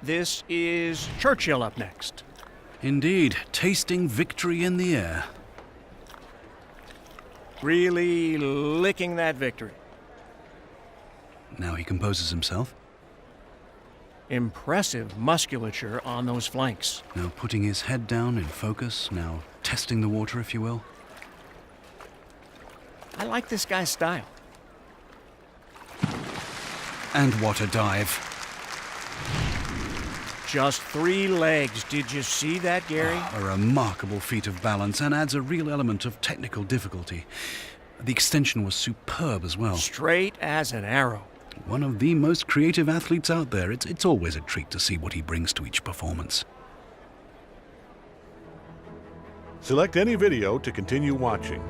This is Churchill up next. Indeed, tasting victory in the air. Really licking that victory. Now he composes himself. Impressive musculature on those flanks. Now putting his head down in focus, now testing the water, if you will. I like this guy's style. And what a dive. Just 3 legs. Did you see that, Gary? A remarkable feat of balance and adds a real element of technical difficulty. The extension was superb as well. Straight as an arrow. One of the most creative athletes out there. It's always a treat to see what he brings to each performance. Select any video to continue watching.